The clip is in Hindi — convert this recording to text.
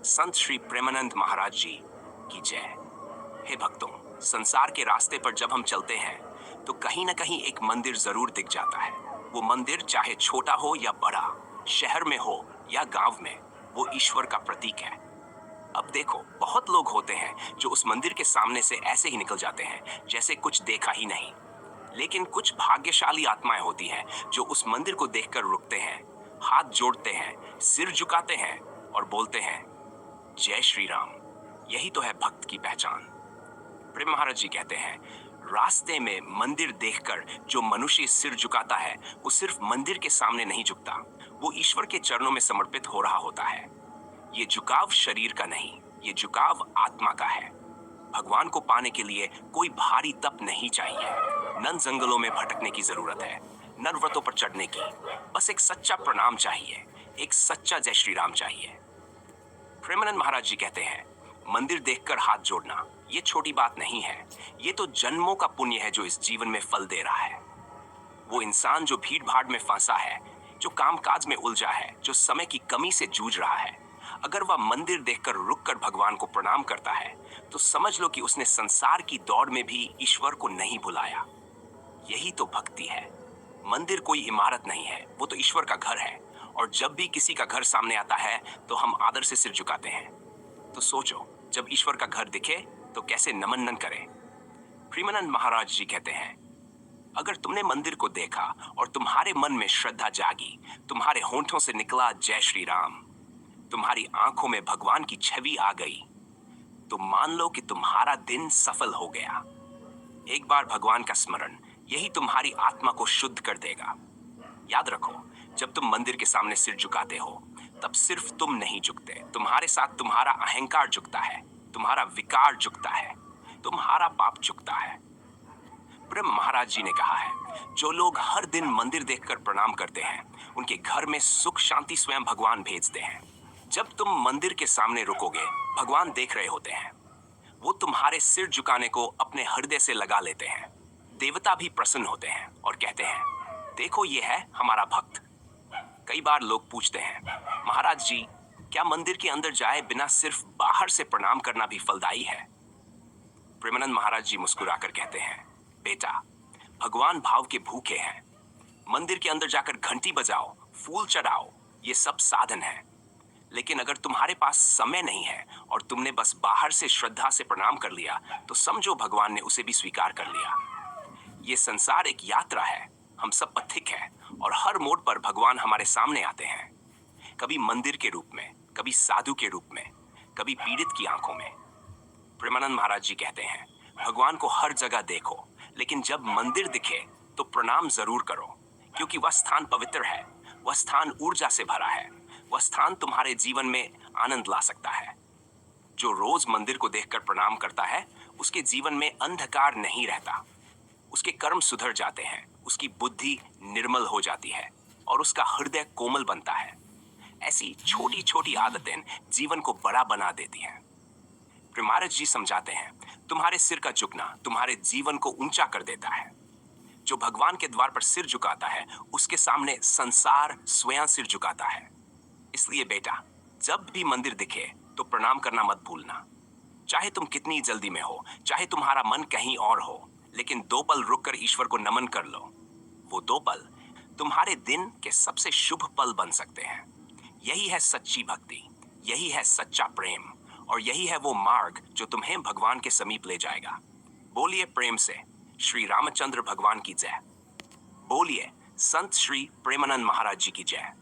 संत श्री प्रेमानंद महाराज जी की जय। हे भक्तों, संसार के रास्ते पर जब हम चलते हैं तो कहीं ना कहीं एक मंदिर जरूर दिख जाता है। वो मंदिर चाहे छोटा हो या बड़ा, शहर में हो या गांव में, वो ईश्वर का प्रतीक है। अब देखो, बहुत लोग होते हैं जो उस मंदिर के सामने से ऐसे ही निकल जाते हैं जैसे कुछ देखा ही नहीं। लेकिन कुछ भाग्यशाली आत्माएं होती हैं जो उस मंदिर को देखकर रुकते हैं, हाथ जोड़ते हैं, सिर झुकाते हैं और बोलते हैं, जय श्री राम। यही तो है भक्त की पहचान। प्रेम महाराज जी कहते हैं, रास्ते में मंदिर देखकर जो मनुष्य सिर झुकाता है वो सिर्फ मंदिर के सामने नहीं झुकता, वो ईश्वर के चरणों में समर्पित हो रहा होता है। ये झुकाव शरीर का नहीं, ये झुकाव आत्मा का है। भगवान को पाने के लिए कोई भारी तप नहीं चाहिए, न जंगलों में भटकने की जरूरत है, न व्रतों पर चढ़ने की। बस एक सच्चा प्रणाम चाहिए, एक सच्चा जय श्री राम चाहिए। प्रेमानंद महाराज जी कहते हैं, मंदिर देखकर हाथ जोड़ना ये छोटी बात नहीं है, ये तो जन्मों का पुण्य है जो इस जीवन में फल दे रहा है। वो इंसान जो भीड़ भाड़ में फंसा है, जो कामकाज में उलझा है, जो समय की कमी से जूझ रहा है, अगर वह मंदिर देखकर रुककर भगवान को प्रणाम करता है तो समझ लो कि उसने संसार की दौड़ में भी ईश्वर को नहीं भुलाया। यही तो भक्ति है। मंदिर कोई इमारत नहीं है, वो तो ईश्वर का घर है। और जब भी किसी का घर सामने आता है तो हम आदर से सिर झुकाते हैं। तो सोचो, जब ईश्वर का घर दिखे तो कैसे नमन करें। प्रेमानंद महाराज जी कहते हैं, अगर तुमने मंदिर को देखा और तुम्हारे मन में श्रद्धा जागी, तुम्हारे होंठों से निकला जय श्री राम, तुम्हारी आंखों में भगवान की छवि आ गई, तो मान लो कि तुम्हारा दिन सफल हो गया। एक बार भगवान का स्मरण यही तुम्हारी आत्मा को शुद्ध कर देगा। याद रखो, जब तुम मंदिर के सामने सिर झुकाते हो तब सिर्फ तुम नहीं झुकते, तुम्हारे साथ तुम्हारा अहंकार झुकता है, तुम्हारा विकार झुकता है, तुम्हारा पाप झुकता है। ब्रह्म महाराज जी ने कहा है, जो लोग हर दिन मंदिर देखकर प्रणाम करते हैं उनके घर में सुख शांति स्वयं भगवान भेजते हैं। जब तुम मंदिर के सामने रुकोगे, भगवान देख रहे होते हैं, वो तुम्हारे सिर झुकाने को अपने हृदय से लगा लेते हैं। देवता भी प्रसन्न होते हैं और कहते हैं, देखो ये है हमारा भक्त। कई बार लोग पूछते हैं, महाराज जी, क्या मंदिर के अंदर जाए बिना सिर्फ बाहर से प्रणाम करना भी फलदायी है? प्रेमानंद महाराज जी मुस्कुराकर कहते हैं, बेटा, भगवान भाव के भूखे हैं। मंदिर के अंदर जाकर घंटी बजाओ, फूल चढ़ाओ, ये सब साधन है। लेकिन अगर तुम्हारे पास समय नहीं है और तुमने बस बाहर से श्रद्धा से प्रणाम कर लिया तो समझो भगवान ने उसे भी स्वीकार कर लिया। ये संसार एक यात्रा है, हम सब पथिक हैं और हर मोड़ पर भगवान हमारे सामने आते हैं। कभी मंदिर के रूप में, कभी साधु के रूप में, कभी पीड़ित की आंखों में। प्रेमानंद महाराज जी कहते हैं, भगवान को हर जगह देखो, लेकिन जब मंदिर दिखे तो प्रणाम जरूर करो, क्योंकि वह स्थान पवित्र है, वह स्थान ऊर्जा से भरा है, वह स्थान तुम्हारे जीवन में आनंद ला सकता है। जो रोज मंदिर को देखकर प्रणाम करता है उसके जीवन में अंधकार नहीं रहता, उसके कर्म सुधर जाते हैं, उसकी बुद्धि निर्मल हो जाती है और उसका हृदय कोमल बनता है। ऐसी छोटी छोटी आदतें जीवन को बड़ा बना देती हैं। महाराज जी समझाते हैं, तुम्हारे सिर का झुकना तुम्हारे जीवन को ऊंचा कर देता है। जो भगवान के द्वार पर सिर झुकाता है उसके सामने संसार स्वयं सिर झुकाता है। इसलिए बेटा, जब भी मंदिर दिखे तो प्रणाम करना मत भूलना। चाहे तुम कितनी जल्दी में हो, चाहे तुम्हारा मन कहीं और हो, लेकिन 2 पल रुककर ईश्वर को नमन कर लो। वो 2 पल तुम्हारे दिन के सबसे शुभ पल बन सकते हैं। यही है सच्ची भक्ति, यही है सच्चा प्रेम और यही है वो मार्ग जो तुम्हें भगवान के समीप ले जाएगा। बोलिए प्रेम से श्री रामचंद्र भगवान की जय। बोलिए संत श्री प्रेमानंद महाराज जी की जय।